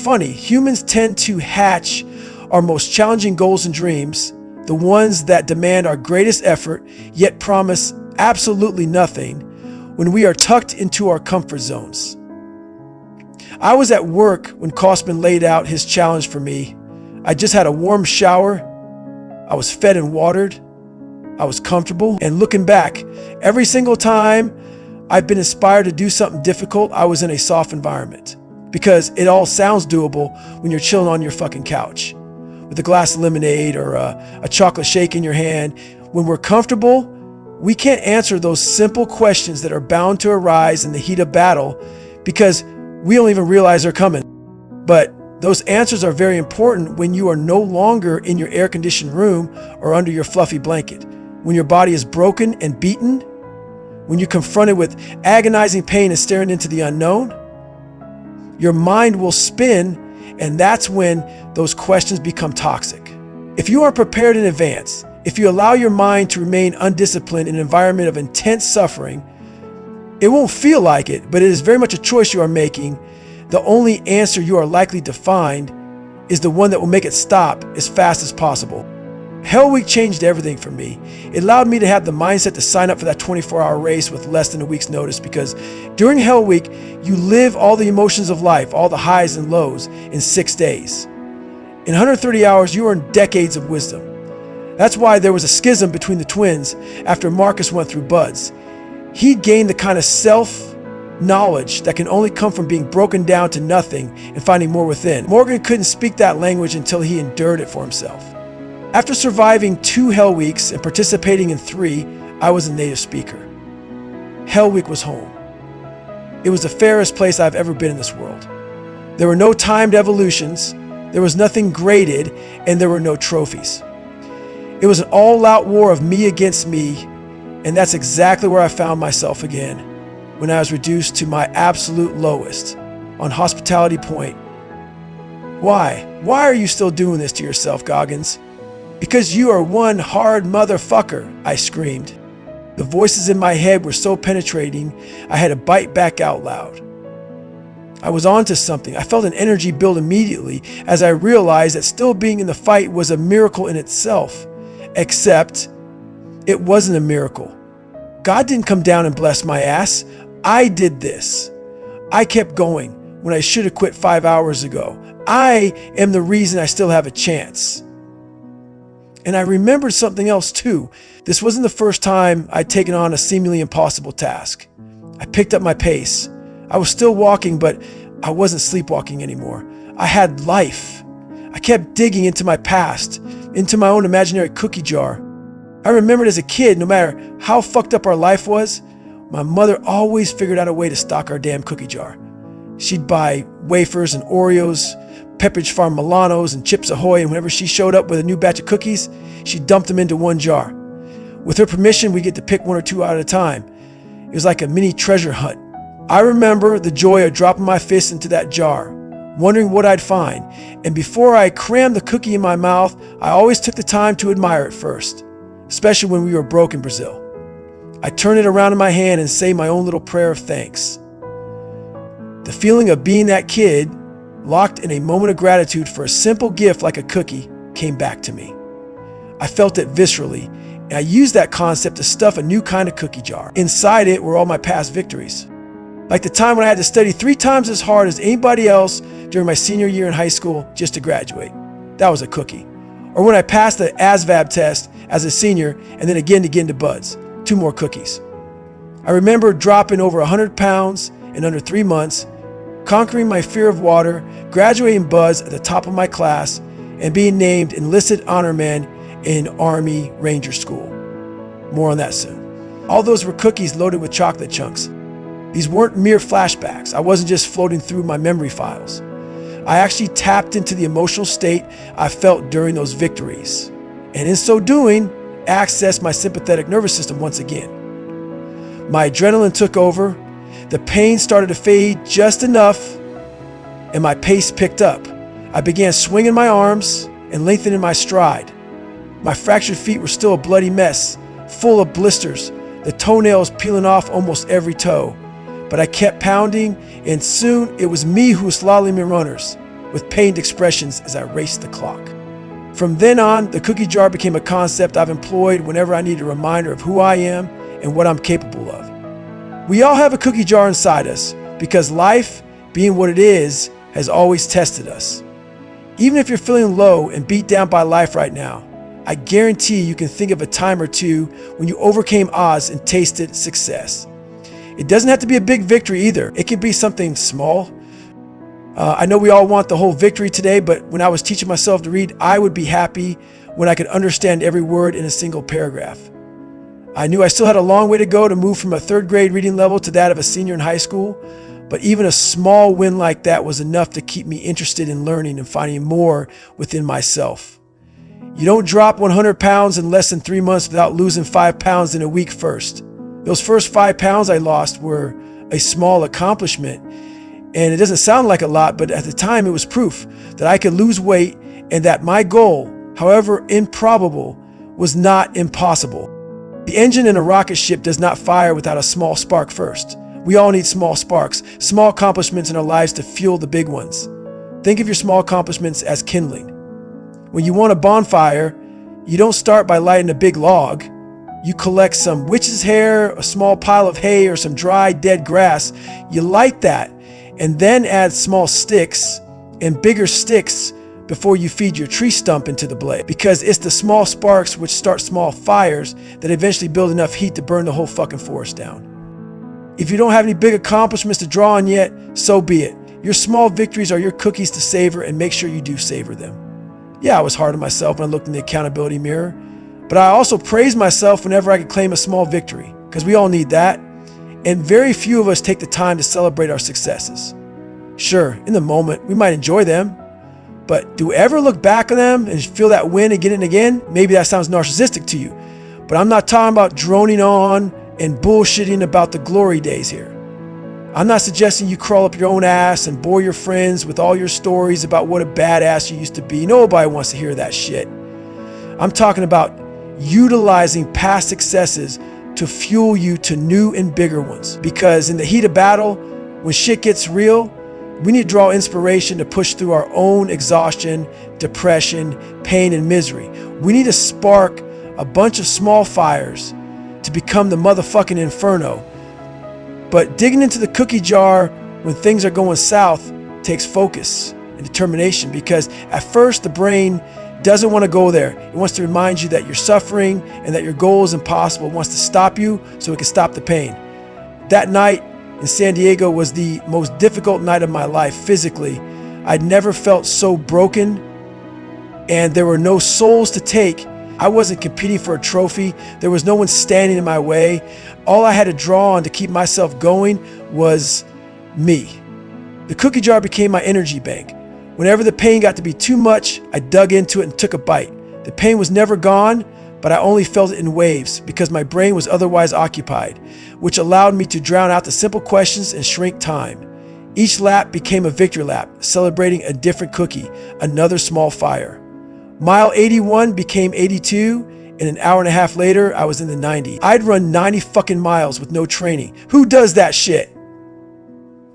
funny. Humans tend to hatch our most challenging goals and dreams, the ones that demand our greatest effort, yet promise absolutely nothing, when we are tucked into our comfort zones. I was at work when Kostman laid out his challenge for me. I just had a warm shower. I was fed and watered. I was comfortable. And looking back, every single time I've been inspired to do something difficult, I was in a soft environment. Because it all sounds doable when you're chilling on your fucking couch with a glass of lemonade or a chocolate shake in your hand. When we're comfortable, we can't answer those simple questions that are bound to arise in the heat of battle because we don't even realize they're coming. But those answers are very important when you are no longer in your air-conditioned room or under your fluffy blanket. When your body is broken and beaten, when you're confronted with agonizing pain and staring into the unknown, your mind will spin, and that's when those questions become toxic. If you aren't prepared in advance, if you allow your mind to remain undisciplined in an environment of intense suffering, it won't feel like it, but it is very much a choice you are making. The only answer you are likely to find is the one that will make it stop as fast as possible. Hell Week changed everything for me. It allowed me to have the mindset to sign up for that 24-hour race with less than a week's notice, because during Hell Week, you live all the emotions of life, all the highs and lows, in 6 days. In 130 hours, you earn decades of wisdom. That's why there was a schism between the twins after Marcus went through buds. He gained the kind of self-knowledge that can only come from being broken down to nothing and finding more within. Morgan couldn't speak that language until he endured it for himself. After surviving 2 Hell Weeks and participating in 3, I was a native speaker. Hell Week was home. It was the fairest place I've ever been in this world. There were no timed evolutions, there was nothing graded, and there were no trophies. It was an all-out war of me against me, and that's exactly where I found myself again, when I was reduced to my absolute lowest, on Hospitality Point. Why? Why are you still doing this to yourself, Goggins? Because you are one hard motherfucker, I screamed. The voices in my head were so penetrating, I had to bite back out loud. I was onto something. I felt an energy build immediately as I realized that still being in the fight was a miracle in itself. Except, it wasn't a miracle. God didn't come down and bless my ass. I did this. I kept going when I should have quit 5 hours ago. I am the reason I still have a chance. And I remembered something else too. This wasn't the first time I'd taken on a seemingly impossible task. I picked up my pace. I was still walking, but I wasn't sleepwalking anymore. I had life. I kept digging into my past, into my own imaginary cookie jar. I remembered as a kid, no matter how fucked up our life was, my mother always figured out a way to stock our damn cookie jar. She'd buy wafers and Oreos, Pepperidge Farm Milanos and Chips Ahoy, and whenever she showed up with a new batch of cookies, she dumped them into one jar. With her permission, we get to pick 1 or 2 out at a time. It was like a mini treasure hunt. I remember the joy of dropping my fist into that jar, wondering what I'd find. And before I crammed the cookie in my mouth, I always took the time to admire it first, especially when we were broke in Brazil. I'd turn it around in my hand and say my own little prayer of thanks. The feeling of being that kid, locked in a moment of gratitude for a simple gift like a cookie, came back to me. I felt it viscerally, and I used that concept to stuff a new kind of cookie jar. Inside it were all my past victories. Like the time when I had to study 3 times as hard as anybody else during my senior year in high school just to graduate. That was a cookie. Or when I passed the ASVAB test as a senior and then again to get into buds. 2 more cookies. I remember dropping over 100 pounds in under 3 months, conquering my fear of water, graduating buds at the top of my class, and being named enlisted honor man in Army Ranger School. More on that soon. All those were cookies loaded with chocolate chunks. These weren't mere flashbacks. I wasn't just floating through my memory files. I actually tapped into the emotional state I felt during those victories, and in so doing, accessed my sympathetic nervous system once again. My adrenaline took over. The pain started to fade just enough, and my pace picked up. I began swinging my arms and lengthening my stride. My fractured feet were still a bloody mess, full of blisters, the toenails peeling off almost every toe. But I kept pounding, and soon it was me who was slaloming runners. with pained expressions as I raced the clock. From then on, the cookie jar became a concept I've employed whenever I need a reminder of who I am and what I'm capable of. We all have a cookie jar inside us because life, being what it is, has always tested us. Even if you're feeling low and beat down by life right now, I guarantee you can think of a time or two when you overcame odds and tasted success. It doesn't have to be a big victory either. It can be something small. I know we all want the whole victory today, but when I was teaching myself to read, I would be happy when I could understand every word in a single paragraph. I knew I still had a long way to go to move from a third grade reading level to that of a senior in high school, but even a small win like that was enough to keep me interested in learning and finding more within myself. You don't drop 100 pounds in less than 3 months without losing 5 pounds in a week first. Those first 5 pounds I lost were a small accomplishment. And it doesn't sound like a lot, but at the time it was proof that I could lose weight and that my goal, however improbable, was not impossible. The engine in a rocket ship does not fire without a small spark first. We all need small sparks, small accomplishments in our lives to fuel the big ones. Think of your small accomplishments as kindling. When you want a bonfire, you don't start by lighting a big log. You collect some witch's hair, a small pile of hay, or some dry, dead grass. You light that, and then add small sticks and bigger sticks before you feed your tree stump into the blaze. Because it's the small sparks which start small fires that eventually build enough heat to burn the whole fucking forest down. If you don't have any big accomplishments to draw on yet, so be it. Your small victories are your cookies to savor, and make sure you do savor them. Yeah, I was hard on myself when I looked in the accountability mirror, but I also praised myself whenever I could claim a small victory, because we all need that. And very few of us take the time to celebrate our successes. Sure, in the moment, we might enjoy them, but do we ever look back on them and feel that win again and again? Maybe that sounds narcissistic to you, but I'm not talking about droning on and bullshitting about the glory days here. I'm not suggesting you crawl up your own ass and bore your friends with all your stories about what a badass you used to be. Nobody wants to hear that shit. I'm talking about utilizing past successes to fuel you to new and bigger ones. Because in the heat of battle, when shit gets real, we need to draw inspiration to push through our own exhaustion, depression, pain, and misery. We need to spark a bunch of small fires to become the motherfucking inferno. But digging into the cookie jar when things are going south takes focus and determination, because at first the brain doesn't want to go there. It wants to remind you that you're suffering and that your goal is impossible. It wants to stop you so it can stop the pain. That night in San Diego was the most difficult night of my life physically. I'd never felt so broken, and there were no souls to take. I wasn't competing for a trophy. There was no one standing in my way. All I had to draw on to keep myself going was me. The cookie jar became my energy bank. Whenever the pain got to be too much, I dug into it and took a bite. The pain was never gone, but I only felt it in waves because my brain was otherwise occupied, which allowed me to drown out the simple questions and shrink time. Each lap became a victory lap, celebrating a different cookie, another small fire. Mile 81 became 82, and an hour and a half later, I was in the 90s. I'd run 90 fucking miles with no training. Who does that shit?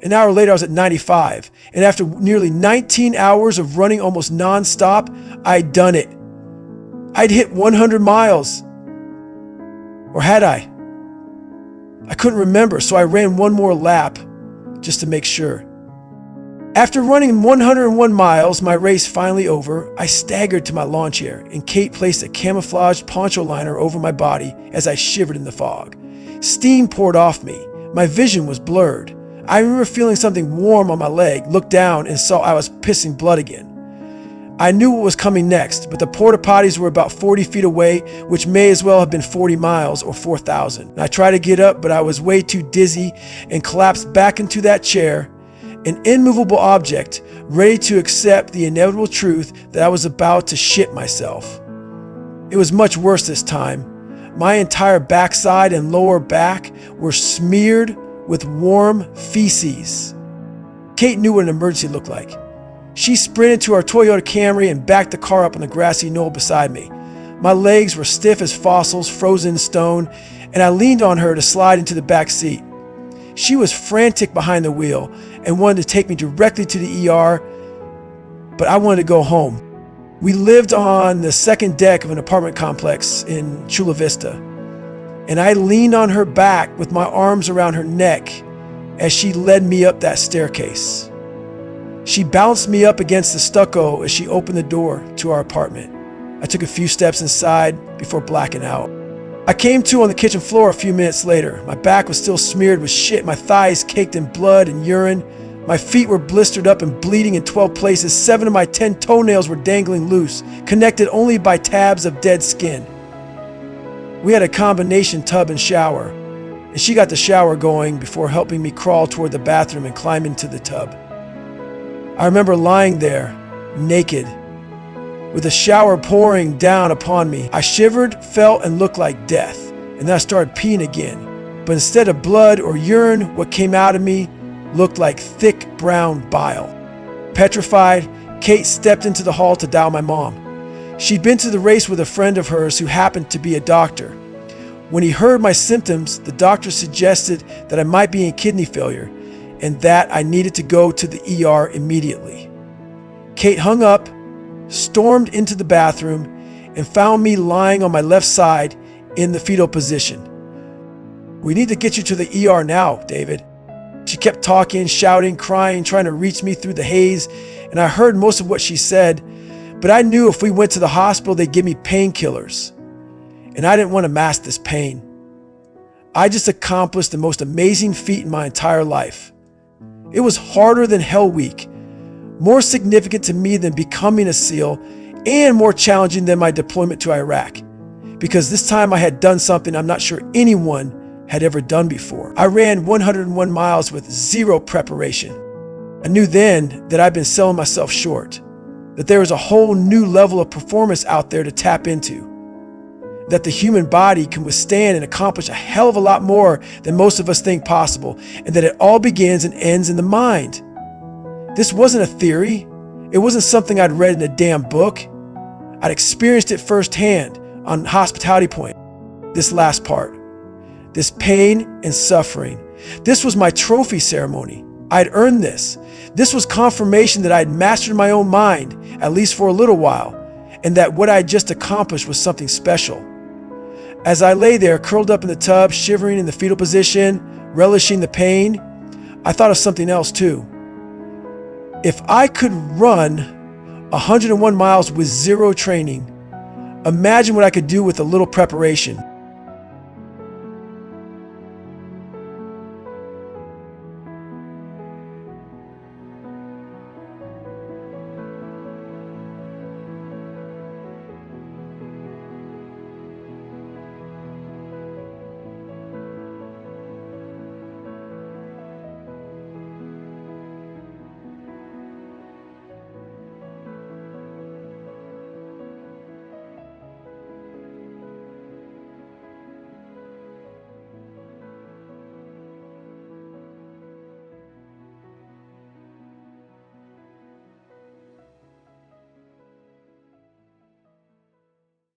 An hour later, I was at 95. And after nearly 19 hours of running almost nonstop, I'd done it. I'd hit 100 miles. Or had I? I couldn't remember, so I ran one more lap just to make sure. After running 101 miles, my race finally over, I staggered to my lawn chair, and Kate placed a camouflaged poncho liner over my body as I shivered in the fog. Steam poured off me. My vision was blurred. I remember feeling something warm on my leg, looked down, and saw I was pissing blood again. I knew what was coming next, but the porta potties were about 40 feet away, which may as well have been 40 miles or 4,000. I tried to get up, but I was way too dizzy and collapsed back into that chair, an immovable object, ready to accept the inevitable truth that I was about to shit myself. It was much worse this time. My entire backside and lower back were smeared with warm feces. Kate knew what an emergency looked like. She sprinted to our Toyota Camry and backed the car up on the grassy knoll beside me. My legs were stiff as fossils, frozen in stone, and I leaned on her to slide into the back seat. She was frantic behind the wheel and wanted to take me directly to the ER, but I wanted to go home. We lived on the second deck of an apartment complex in Chula Vista, and I leaned on her back with my arms around her neck as she led me up that staircase. She bounced me up against the stucco as she opened the door to our apartment. I took a few steps inside before blacking out. I came to on the kitchen floor a few minutes later. My back was still smeared with shit, my thighs caked in blood and urine. My feet were blistered up and bleeding in 12 places. 7 of my 10 toenails were dangling loose, connected only by tabs of dead skin. We had a combination tub and shower, and she got the shower going before helping me crawl toward the bathroom and climb into the tub. I remember lying there, naked, with the shower pouring down upon me. I shivered, felt, and looked like death, and then I started peeing again. But instead of blood or urine, what came out of me looked like thick brown bile. Petrified, Kate stepped into the hall to dial my mom. She'd been to the race with a friend of hers who happened to be a doctor. When he heard my symptoms, the doctor suggested that I might be in kidney failure and that I needed to go to the ER immediately. Kate hung up, stormed into the bathroom, and found me lying on my left side in the fetal position. "We need to get you to the ER now, David." She kept talking, shouting, crying, trying to reach me through the haze, and I heard most of what she said, but I knew if we went to the hospital, they'd give me painkillers, and I didn't want to mask this pain. I just accomplished the most amazing feat in my entire life. It was harder than Hell Week, more significant to me than becoming a SEAL, and more challenging than my deployment to Iraq, because this time I had done something I'm not sure anyone had ever done before. I ran 101 miles with zero preparation. I knew then that I'd been selling myself short, that there was a whole new level of performance out there to tap into, that the human body can withstand and accomplish a hell of a lot more than most of us think possible, and that it all begins and ends in the mind. This wasn't a theory. It wasn't something I'd read in a damn book. I'd experienced it firsthand on Hospitality Point. This last part. This pain and suffering. This was my trophy ceremony. I'd earned this. This was confirmation that I'd mastered my own mind, at least for a little while, and that what I'd just accomplished was something special. As I lay there, curled up in the tub, shivering in the fetal position, relishing the pain, I thought of something else too. If I could run 101 miles with zero training, imagine what I could do with a little preparation.